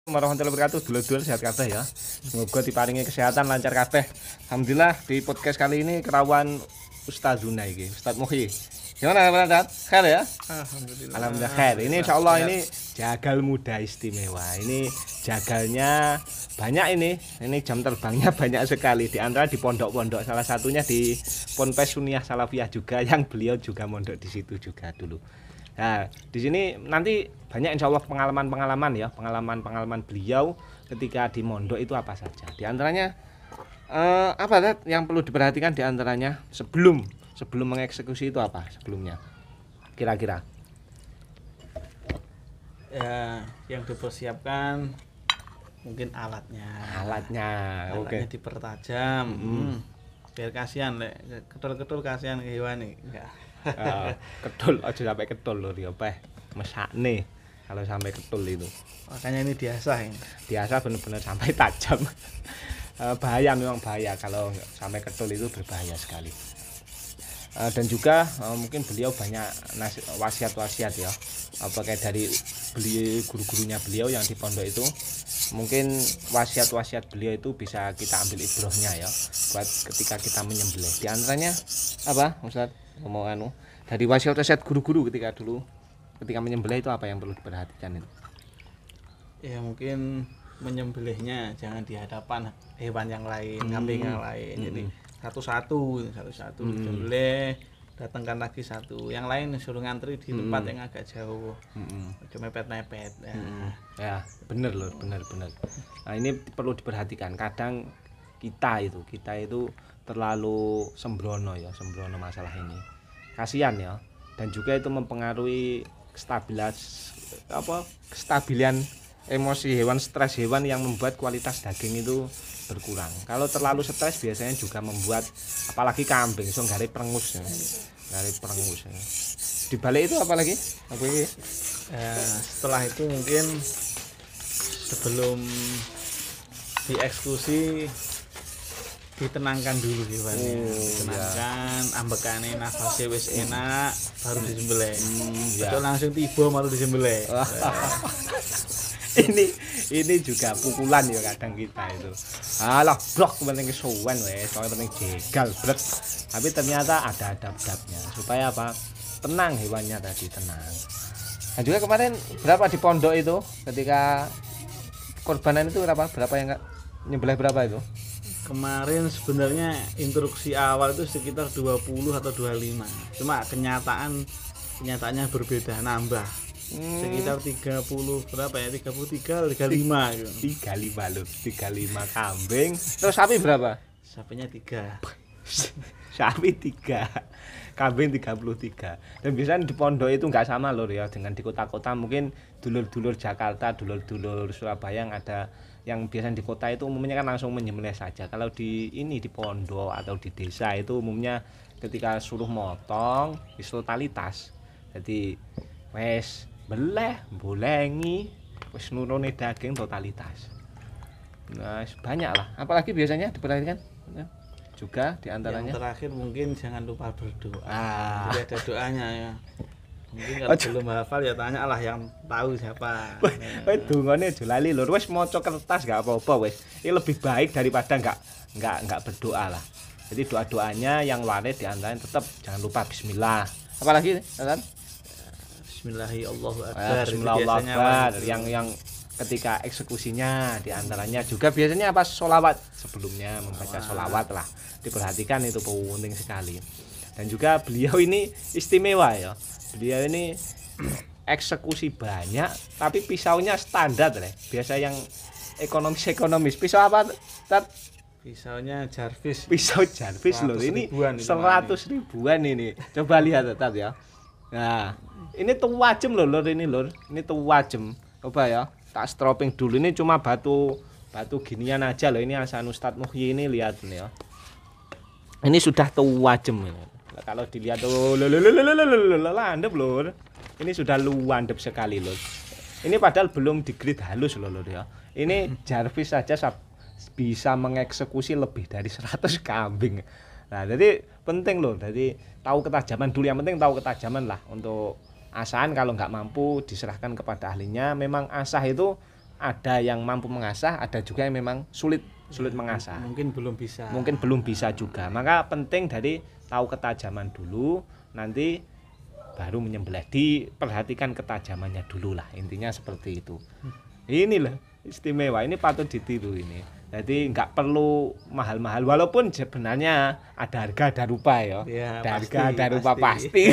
Warahmatullahi wabarakatuh. Dulur-dulur sehat kabeh ya. Semoga diparingi kesehatan lancar kabeh. Alhamdulillah di podcast kali ini kerawan Ustazuna iki, Ustaz Muhyi. Gimana Pak Ustaz? Khair ya? Alhamdulillah. Alhamdulillah khair. Ini insyaallah ini jagal muda istimewa. Ini jagalnya banyak ini. Ini jam terbangnya banyak sekali. Di antara di pondok-pondok, salah satunya di Ponpes Suniah Salafiyah juga yang beliau juga mondok di situ juga dulu. Nah, di sini nanti banyak insya Allah pengalaman-pengalaman ya, pengalaman-pengalaman beliau ketika di mondok itu apa saja. Di antaranya apa Tat, yang perlu diperhatikan di antaranya sebelum mengeksekusi itu apa sebelumnya? Kira-kira? Ya, yang dipersiapkan mungkin alatnya. Oke. Dipertajam. Biar kasihan lek ketul-ketul kasihan ke hewan nih. Enggak. Ketul aja sampai ketul lho ya Peh. Mesakne kalau sampai ketul itu. Makanya ini diasah ini. Biasa benar-benar sampai tajam. Bahaya, memang bahaya kalau sampai ketul itu berbahaya sekali. Dan juga mungkin beliau banyak wasiat-wasiat ya. Apa kayak dari guru-gurunya beliau yang di pondok itu, mungkin wasiat-wasiat beliau itu bisa kita ambil ibrohnya ya buat ketika kita menyembelih. Di antaranya apa Ustaz? Ngomong dari wasiat-wasiat guru-guru ketika menyembelih itu apa yang perlu diperhatikan itu? Ya mungkin menyembelihnya jangan di hadapan hewan yang lain, kambing yang lain. Jadi satu-satu disembelih, datangkan lagi satu. Yang lain suruh ngantri di tempat yang agak jauh. Cuma mepet-mepet. Ya, bener loh, bener. Nah, ini perlu diperhatikan. Kadang kita itu terlalu sembrono masalah ini. Kasihan ya. Dan juga itu mempengaruhi kestabilan emosi hewan, stres hewan yang membuat kualitas daging itu berkurang. Kalau terlalu stres biasanya juga membuat apalagi kambing iso gare prengus ya. Di balik itu apalagi? Apa ini? Setelah itu mungkin sebelum dieksekusi ditenangkan dulu hewannya. Ditenangkan, ambekane nafasnya wis enak baru disembelih. Atau langsung tiba baru disembelih. ini juga pukulan ya kadang kita itu. Alah blok penting kesuwen wes, soalnya penting jegal blek. Tapi ternyata ada adab-adabnya supaya apa? Tenang hewannya tadi, tenang. Nah juga kemarin berapa di pondok itu ketika korbanan itu berapa yang nyembelih berapa itu? Kemarin sebenarnya instruksi awal itu sekitar 20 atau 25. Cuma kenyataannya berbeda, nambah. Sekitar 30 berapa ya? 33, 35 gitu. 35 loh, 35 kambing. Terus sapi berapa? Sapinya 3. Sapi 3. Kambing 33. Dan biasanya di pondok itu enggak sama loh ya dengan di kota-kota. Mungkin dulur-dulur Jakarta, dulur-dulur Surabaya yang ada yang biasanya di kota itu umumnya kan langsung menyembelih saja. Kalau di pondok atau di desa itu umumnya ketika suruh motong wis totalitas. Jadi wes beleh, bolengi, wis nurune daging totalitas. Nah, banyak lah. Apalagi biasanya diperhatikan ya. Juga diantaranya. Yang terakhir mungkin jangan lupa berdoa. Jadi ada doanya ya. Mungkin kalau belum hafal ya tanya lah yang tahu siapa. Wes dungane aja lali lho. Wes maca kertas enggak apa-apa wes. Ini lebih baik daripada enggak berdoa lah. Jadi doa-doanya yang waris di antaranya tetap jangan lupa bismillah. Apalagi kan? Bismillahirrahmanirrahim. Yang ketika eksekusinya di antaranya juga biasanya apa sholawat sebelumnya membaca sholawat lah. Diperhatikan itu penting sekali. Dan juga beliau ini istimewa ya. Beliau ini eksekusi banyak tapi pisaunya standar deh. Biasa yang ekonomis. Pisau apa? Pisaunya Jarvis. Pisau Jarvis loh. Ini 100 ribuan ini. Coba lihat Tat ya. Nah, ini tuwajem loh Lur ini Lur. Ini tuwajem. Coba ya. Tak stropping dulu, ini cuma batu ginian aja loh. Ini Hasan Ustaz Muhyi ini lihat nih ya. Ini sudah tuwajem ini. Kalau dilihat landep lur. Ini sudah luandep sekali lur. Ini padahal belum di-grade halus lur ya. Ini Jarvis saja bisa mengeksekusi lebih dari 100 kambing. Nah, jadi penting loh. Jadi tahu ketajaman dulu, yang penting tahu ketajaman lah untuk asahan. Kalau nggak mampu diserahkan kepada ahlinya. Memang asah itu ada yang mampu mengasah, ada juga yang memang sulit mengasah. Mungkin belum bisa. Mungkin belum bisa juga. Maka penting dari tahu ketajaman dulu, nanti baru menyembelih. Diperhatikan ketajamannya dulu lah. Intinya seperti itu. Inilah istimewa, ini patut ditiru ini. Jadi nggak perlu mahal-mahal, walaupun sebenarnya ada harga ada rupa ya. Ada harga ada rupa pasti.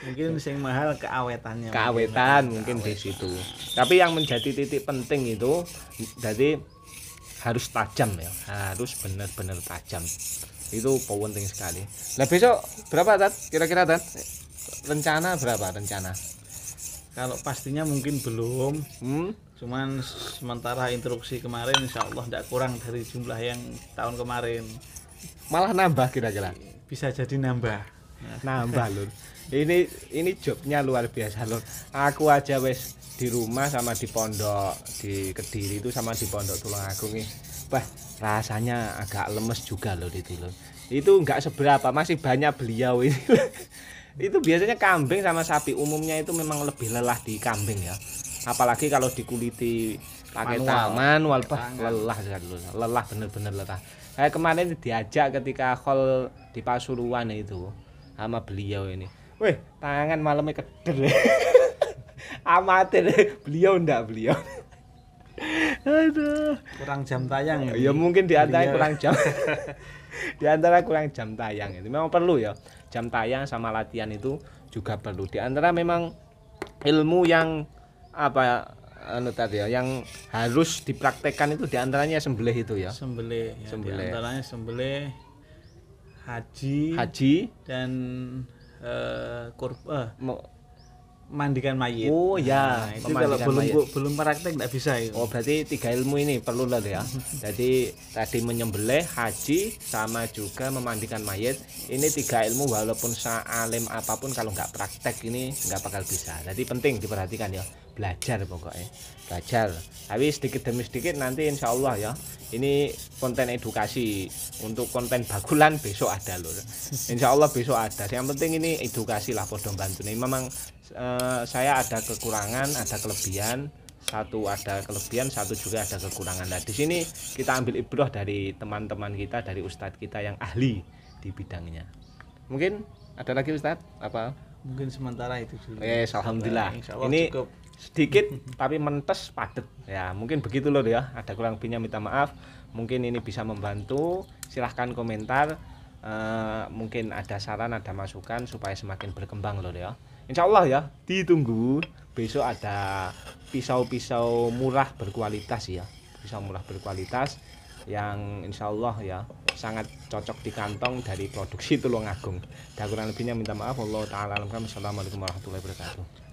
Mungkin yang mahal keawetannya. Keawetan mungkin di situ. Tapi yang menjadi titik penting itu, jadi harus tajam ya, harus benar-benar tajam. Itu penting sekali. Nah besok berapa Tat? Kira-kira Tat? Rencana berapa rencana? Kalau pastinya mungkin belum. Cuman sementara instruksi kemarin insya Allah tidak kurang dari jumlah yang tahun kemarin. Malah nambah kira-kira? Bisa jadi nambah. Nambah lur. Ini jobnya luar biasa lur. Aku aja wes di rumah sama di pondok di Kediri itu sama di pondok Tulungagung nih. Wah, rasanya agak lemes juga loh itu loh. Itu enggak seberapa, masih banyak beliau ini. Itu biasanya kambing sama sapi umumnya itu memang lebih lelah di kambing ya. Apalagi kalau dikuliti pakai manual, lelah sekali loh. Lelah bener-bener lelah. Kayak kemarin diajak ketika haul di Pasuruan itu sama beliau ini. Weh, tangan malamnya keder. Amatir beliau. Aduh, kurang jam tayang ya mungkin di antara kurang jam. Di antara kurang jam tayang itu memang perlu ya. Jam tayang sama latihan itu juga perlu. Di antara memang ilmu yang tadi ya, yang harus dipraktekkan itu di antaranya sembelih itu ya. Sembelih. Di antaranya sembelih, haji dan mandikan mayit. Oh ya, itu kalau belum praktek enggak bisa itu. Oh berarti 3 ilmu ini perlu lah ya. Jadi tadi menyembelih, haji, sama juga memandikan mayit. Ini 3 ilmu walaupun sealim apapun kalau nggak praktek ini nggak bakal bisa. Jadi penting diperhatikan ya. Belajar pokoknya, belajar. Tapi sedikit demi sedikit nanti insya Allah ya. Ini konten edukasi, untuk konten bakulan besok ada loh. Insya Allah besok ada. Yang penting ini edukasi lah, podo bantu nih. Memang saya ada kekurangan, ada kelebihan. Satu ada kelebihan, satu juga ada kekurangan. Nah di sini kita ambil ibrah dari teman-teman kita, dari ustadz kita yang ahli di bidangnya. Mungkin ada lagi ustadz apa? Mungkin sementara itu dulu. Alhamdulillah. Ini cukup sedikit tapi mentes padet ya, mungkin begitu loh ya. Ada kurang lebihnya minta maaf. Mungkin ini bisa membantu, silahkan komentar. Mungkin ada saran, ada masukan supaya semakin berkembang loh ya. Insya Allah ya, ditunggu besok ada pisau-pisau murah berkualitas ya, pisau murah berkualitas yang insya Allah ya sangat cocok di kantong dari produksi Tulungagung. Dan kurang lebihnya minta maaf. Allah taala alam. Assalamualaikum warahmatullahi wabarakatuh.